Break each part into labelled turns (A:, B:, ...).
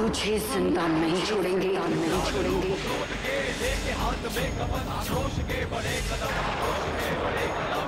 A: तुझे जिंदा नहीं छोड़ेंगे, नहीं छोड़ेंगे।
B: हाथ में कमल आक्रोश के बड़े कदम, आक्रोश के बड़े कदम।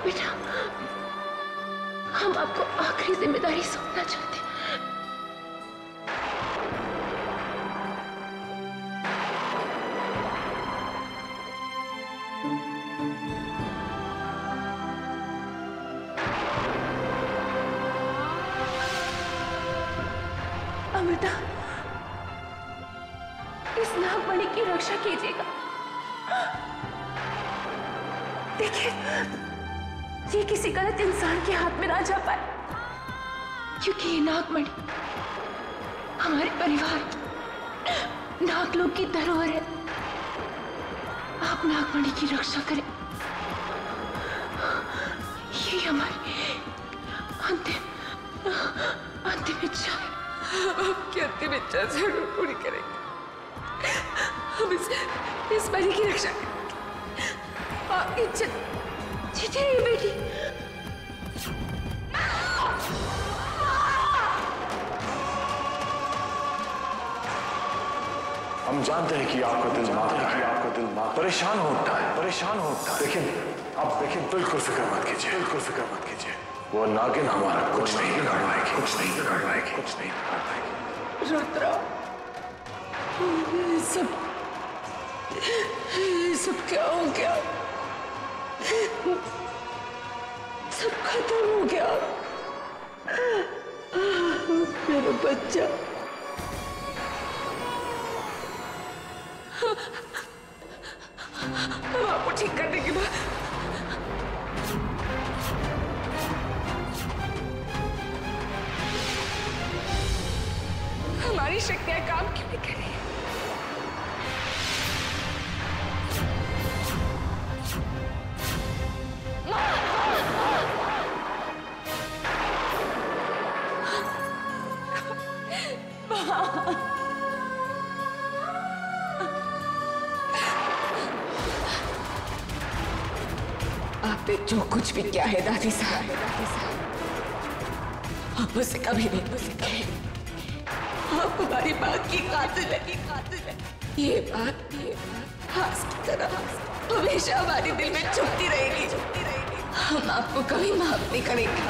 C: बेटा, हम आपको आखिरी जिम्मेदारी सौंपना चाहते हैं। अमृता, इस नागमणि की रक्षा कीजिएगा। देखिए, ये किसी गलत इंसान के हाथ में ना जा पाए, क्योंकि ये नागमणि हमारे परिवार, नागलोक की धरोहर है। आप नागमणि की रक्षा करें, ये हमारी अंतिम इच्छा है। आपकी अंतिम इच्छा जरूर पूरी करेंगे। हम इस मणि की रक्षा करेंगे। आपकी इच्छा जीती रही बेटी।
D: हम जानते हैं कि आपका दिल परेशान होता है, लेकिन आप देखिए, बिल्कुल फिक्र मत कीजिए। वो नागिन हमारा कुछ नहीं बिगाड़ पाएगी।
C: रुद्रा, ये सब क्या हो गया? सब खत्म हो गया। मेरा बच्चा। हम आपको ठीक करने के बाद हमारी शक्तियां काम क्यों नहीं कर रही है? आपने जो कुछ भी किया है दादी साहब, आप उसे कभी नहीं भूल सकते। आप हमारी बात की कातिल है। ये बात हास की तरह हमेशा हमारे दिल में चुभती रहेगी। हम आपको कभी माफ नहीं करेंगे,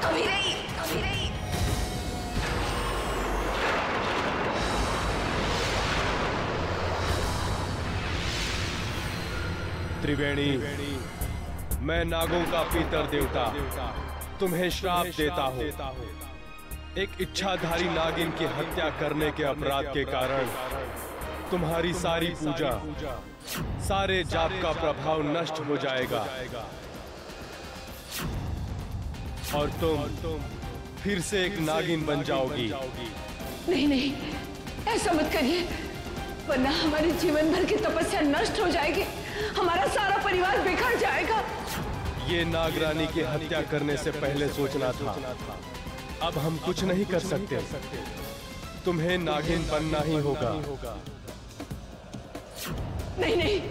C: कभी नहीं।
E: त्रिवेणी, मैं नागों का पीतर देवता तुम्हें श्राप देता हूँ। एक इच्छाधारी नागिन की हत्या करने के अपराध के कारण तुम्हारी सारी पूजा, सारे जाप का प्रभाव नष्ट हो जाएगा और तुम फिर से एक नागिन बन जाओगी।
C: नहीं, ऐसा मत करिए, वरना हमारे जीवन भर की तपस्या नष्ट हो जाएगी। हमारा सारा परिवार बिखर जाएगा।
E: ये नागरानी की हत्या करने से पहले सोचना था। अब हम कुछ नहीं कर सकते, तुम्हें नागिन बनना ही होगा।
C: नहीं,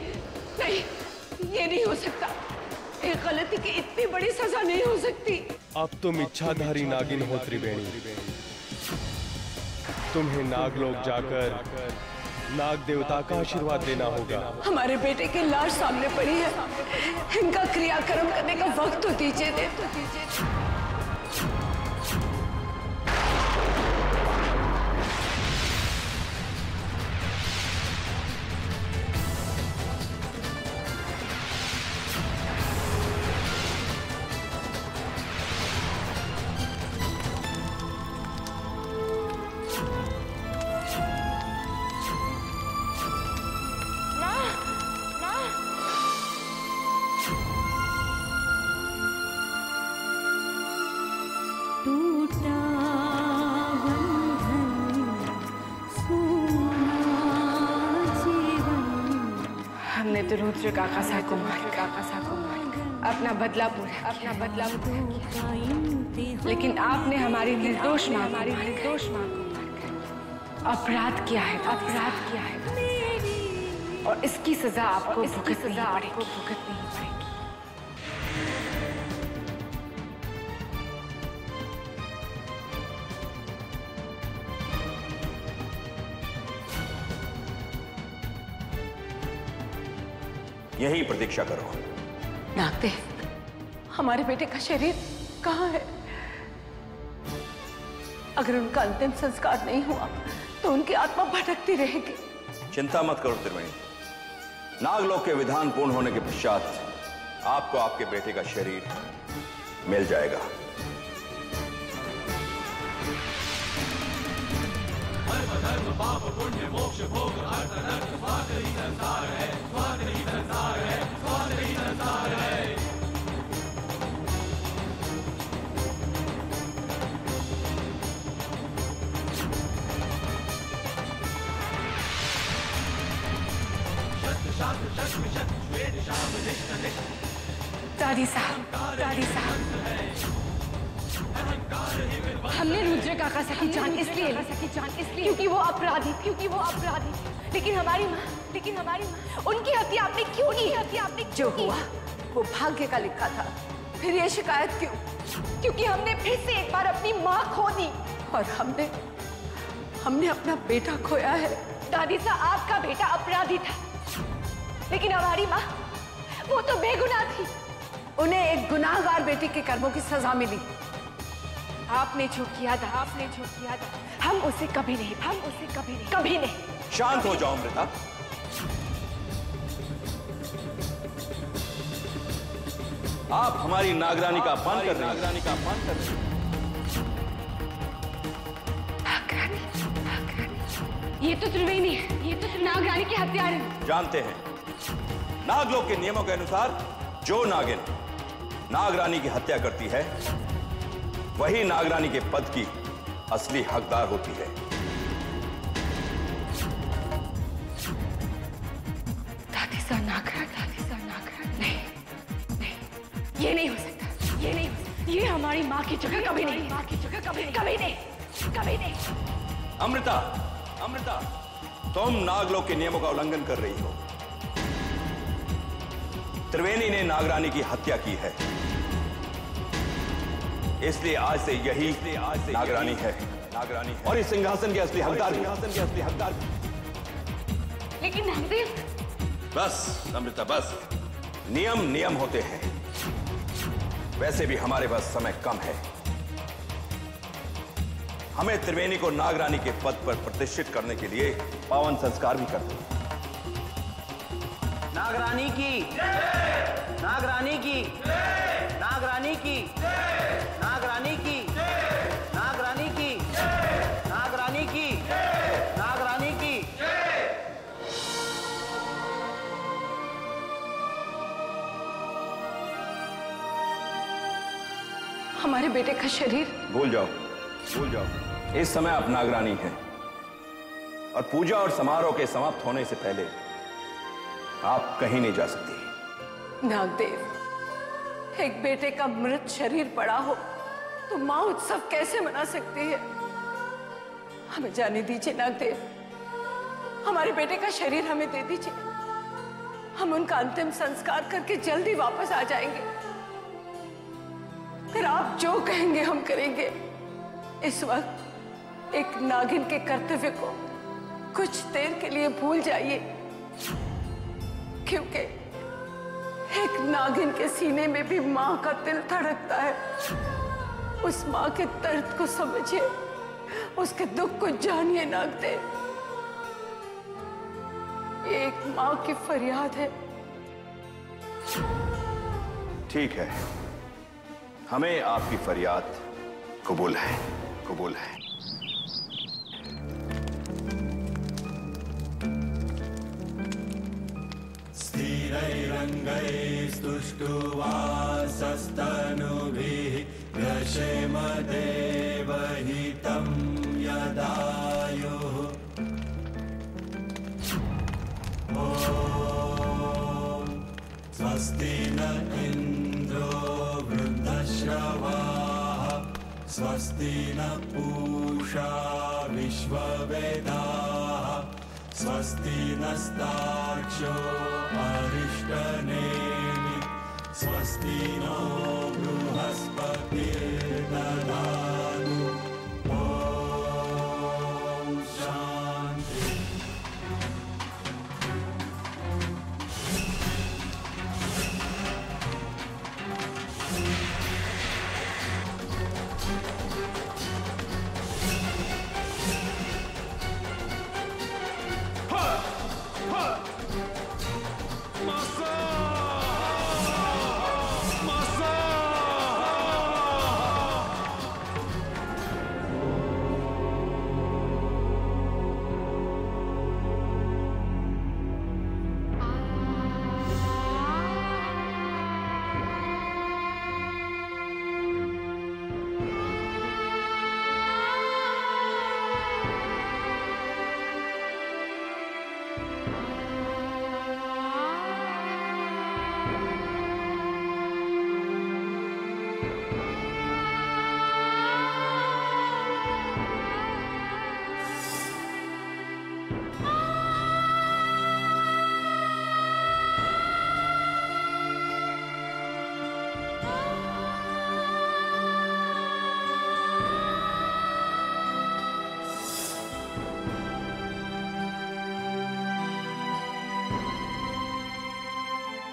C: ये नहीं हो सकता। एक गलती की इतनी बड़ी सजा नहीं हो सकती।
E: अब तुम इच्छाधारी नागिन हो त्रिवेणी। तुम्हें नागलोक जाकर नाग देवता का आशीर्वाद देना होगा।
C: हमारे बेटे की लाश सामने पड़ी है, इनका क्रियाक्रम करने का वक्त तो दीजिए। रुद्र काका को मार अपना बदला पूरा किया। लेकिन आपने हमारी निर्दोष मां अपराध किया है और इसकी सजा आपको भुगतनी पड़ेगी।
F: यही प्रतीक्षा करो।
C: नागदेव, हमारे बेटे का शरीर कहाँ है? अगर उनका अंतिम संस्कार नहीं हुआ तो उनकी आत्मा भटकती रहेगी।
F: चिंता मत करो त्रिवेणी, नागलोक के विधान पूर्ण होने के पश्चात आपको आपके बेटे का शरीर मिल जाएगा।
B: धर्म पाप पुण्य मोक्ष भोग अर्थ नर्क स्वाद ही संसार है, स्वाद ही संसार है, स्वाद ही संसार है। शस्त्र शास्त्र शस्त्र शस्त्र श्वेत शाम निष्ठ निष्ठ।
C: दादी साहब, हमने रुद्र काका की जान इसलिए क्योंकि वो अपराधी थी। लेकिन हमारी माँ उनकी हत्या आपने क्यों की? जो हुआ वो भाग्य का लिखा था। फिर ये शिकायत क्यों? क्योंकि हमने फिर से एक बार अपनी माँ खो दी और हमने अपना बेटा खोया है। दादी साहब, आपका बेटा अपराधी था, लेकिन हमारी माँ वो तो बेगुनाह थी। उन्हें एक गुनाहगार बेटी के कर्मों की सजा मिली। आपने जो किया था हम उसे कभी नहीं।
F: शांत हो जाओ अमृता। आप हमारी नागरानी का अपमान कर रहे हैं।
C: ये तो त्रिवेणी है, ये तो नागरानी के हत्यारे हैं।
F: जानते हैं, नागलोक के नियमों के अनुसार जो नागिन नागरानी की हत्या करती है वही नागरानी के पद की असली हकदार होती है।
C: दादी साहब नागरानी नहीं, ये नहीं हो सकता। ये हमारी माँ की जगह कभी नहीं।
F: अमृता, तुम नागलोक के नियमों का उल्लंघन कर रही हो। त्रिवेणी ने नागरानी की हत्या की है, इसलिए आज से यही नागरानी है और इस सिंहासन के असली हकदार।
C: लेकिन नागदेव,
F: बस अमृता, बस। नियम होते हैं। वैसे भी हमारे पास समय कम है। हमें त्रिवेणी को नागरानी के पद पर प्रतिष्ठित करने के लिए पावन संस्कार भी करते हैं।
G: नागरानी की
C: हमारे बेटे का शरीर
F: भूल जाओ। इस समय आप नागरानी हैं और पूजा और समारोह के समाप्त होने से पहले आप कहीं नहीं जा सकती।
C: नागदेव, एक बेटे का मृत शरीर पड़ा हो तो माँ उत्सव कैसे मना सकती है? हमें जाने दीजिए नागदेव, हमारे बेटे का शरीर हमें दे दीजिए। हम उनका अंतिम संस्कार करके जल्दी वापस आ जाएंगे। फिर आप जो कहेंगे हम करेंगे। इस वक्त एक नागिन के कर्तव्य को कुछ देर के लिए भूल जाइए, क्योंकि एक नागिन के सीने में भी मां का दिल धड़कता है। उस मां के दर्द को समझिए, उसके दुख को जानिए नागदेव। एक मां की फरियाद है।
F: ठीक है, हमें आपकी फरियाद कबूल है।
B: स्थिरैरङ्गैस्तुष्टुवासस्तनुभिः व्यशेम देवहितं यदायुः। ॐ स्वस्ति न इन्द्रो वृद्धश्रवाः स्वस्ति न पूषा विश्ववेदाः स्वस्ति नस्तार्क्ष्यो अरिष्टनेमि स्वस्ति नो बृहस्पतिर्दधातु ॐ शान्ति।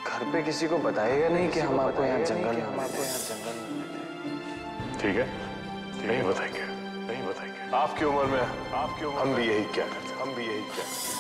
D: घर पे किसी को बताएगा नहीं कि हम आपको यहाँ जंगल में मिले थे। ठीक है, नहीं बताएंगे, नहीं बताएंगे। आपकी उम्र में हम भी यही क्या करते, हम भी यही क्या करते।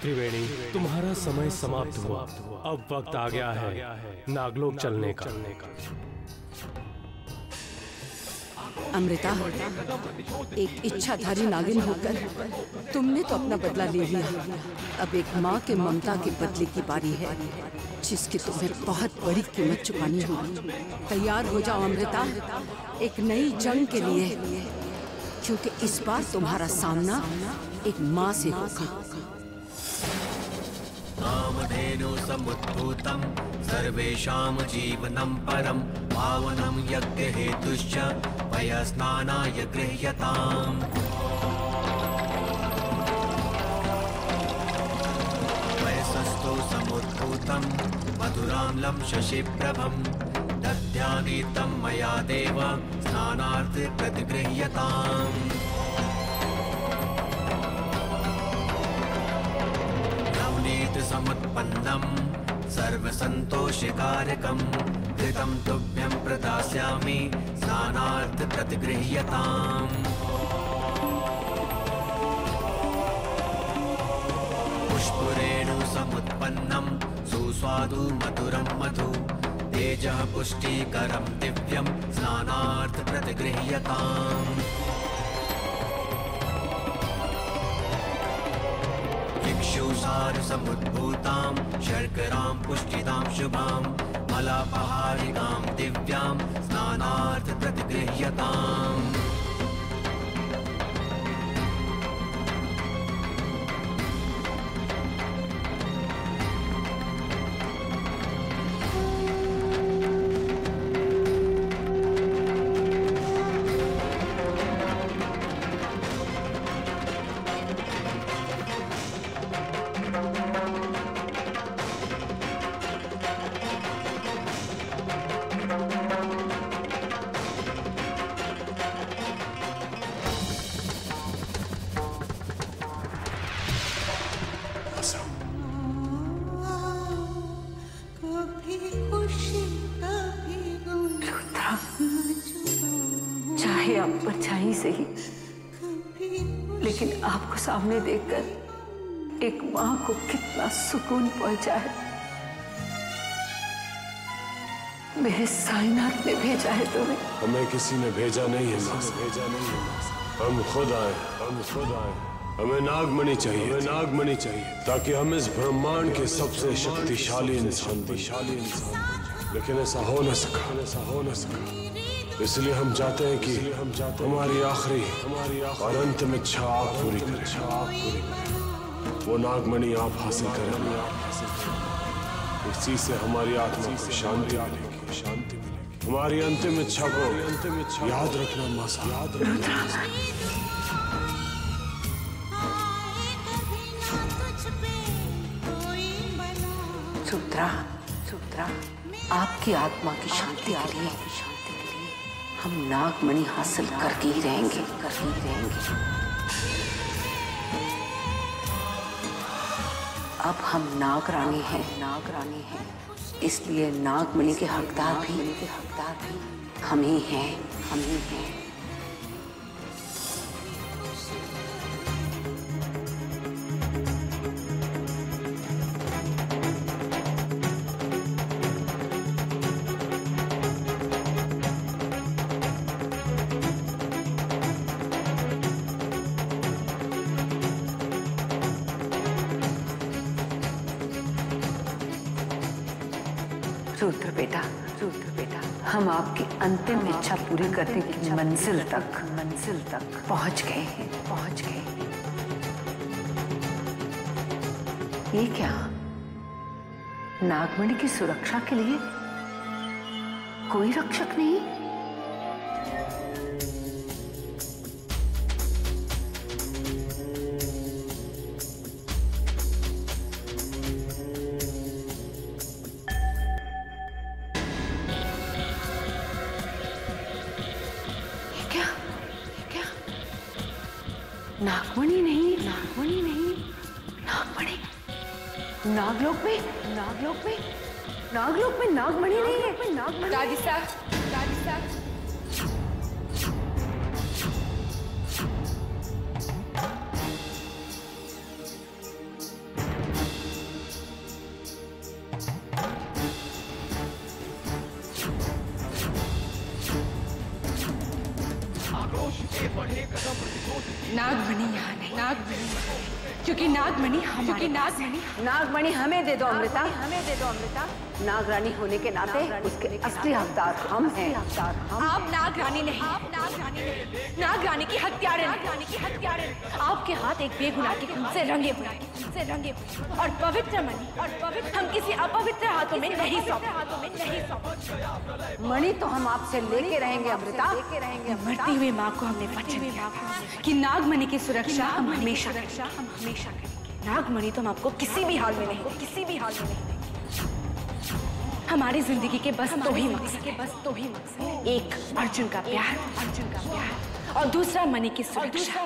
E: त्रिवेणी, तुम्हारा समय समाप्त हुआ। अब वक्त आ गया है नागलोक चलने का।
A: अमृता, एक इच्छाधारी नागिन होकर तुमने तो अपना बदला ले लिया। अब एक माँ के ममता के बदले की बारी है, जिसकी तुम्हें बहुत बड़ी कीमत चुकानी होगी। तैयार हो जाओ अमृता, एक नई जंग के लिए, क्योंकि इस बार तुम्हारा सामना एक माँ से होगा।
B: कामधेनु समुद्भूतं सर्वेषां जीवनं परं पावनं यज्ञहेतुश्च वयस्नानाय गृह्यताम्। वयसस्थो समुद्भूतं मधुराम्लं शशिप्रभं दध्यानीतं मया देव स्नानार्थे प्रतिगृह्यताम्। समुत्पन्नं सर्वसन्तोषकारकं घृतं तुभ्यं प्रदास्यामि स्नानार्थ प्रतिगृह्यताम्। पुष्परेणु समुत्पन्नं सुस्वादु मधुरं मधु तेजः पुष्टिकरं दिव्यं स्नानार्थ प्रतिगृह्यताम्। इक्षुसार समुद्भूतां शर्करां पुष्टिदां शुभां मलापहारिकां दिव्यां स्नानार्थ प्रतिगृह्यताम्।
C: चाहे आप परछाई से ही, लेकिन आपको सामने देखकर एक माँ को कितना सुकून पहुंचा है। मेरे साईनाथ ने भेजा है तुम्हें।
D: हमें किसी ने भेजा नहीं है माँ, भेजा नहीं है। हम खुद आए, हम खुद आए। हमें नागमणि चाहिए, हमें नागमणि चाहिए, ताकि हम इस ब्रह्मांड के सबसे शक्तिशाली इंसान, लेकिन ऐसा हो न सका, ऐसा हो न सका। इसलिए हम चाहते हैं कि हमारी आखिरी और अंतिम इच्छा आप पूरी करें। वो नागमणि आप हासिल करें। इस चीज से हमारी आत्मा को शांति मिलेगी, शांति मिलेगी। हमारी अंतिम इच्छा को याद रखना मासा, याद रखना।
C: रुद्रा, रुद्रा, आपकी आत्मा की शांति के लिए हम नागमणि हासिल करके ही रहेंगे, करके ही रहेंगे। अब हम नागरानी हैं, नागरानी हैं, इसलिए नागमणि के हकदार भी हम ही हैं, हम ही हैं। रुद्र बेटा, रुद्र बेटा, हम आपकी अंतिम इच्छा पूरी करने की मंजिल तक पहुंच गए हैं, पहुंच गए हैं। ये क्या? नागमणि की सुरक्षा के लिए कोई रक्षक नहीं? नागमणि नहीं, नागमणि नहीं, नागमणि। नागलोक में नागमणि नहीं है। नागमणि।
G: दादी साहब, दादी साहब। नागमणि यहाँ नहीं, नागमणि, क्योंकि नागमणि
C: नागमणि हमें दे दो अमृता, हमें दे दो अमृता। नागरानी होने के नाते उसके असली हकदार हम हैं।
G: आप नागरानी नहीं, आप नागरानी नहीं, नागरानी की हत्यारे, नागरानी की हत्यारे। आपके हाथ एक बेगुनाह के खून से रंगे हुए, और पवित्र मणि, हम किसी अपवित्र हाथों में नहीं सौंपे।
C: मणि तो हम आपसे लेके रहेंगे अमृता।
G: मरती हुई माँ को हमने वचन दिया कि नागमणि की सुरक्षा हम हमेशा करेंगे। नागमणि तो हम आपको किसी भी हाल में नहीं देंगे। हमारी जिंदगी के बस दो ही मकसद, एक अर्जुन का प्यार, और दूसरा मणि की सुरक्षा।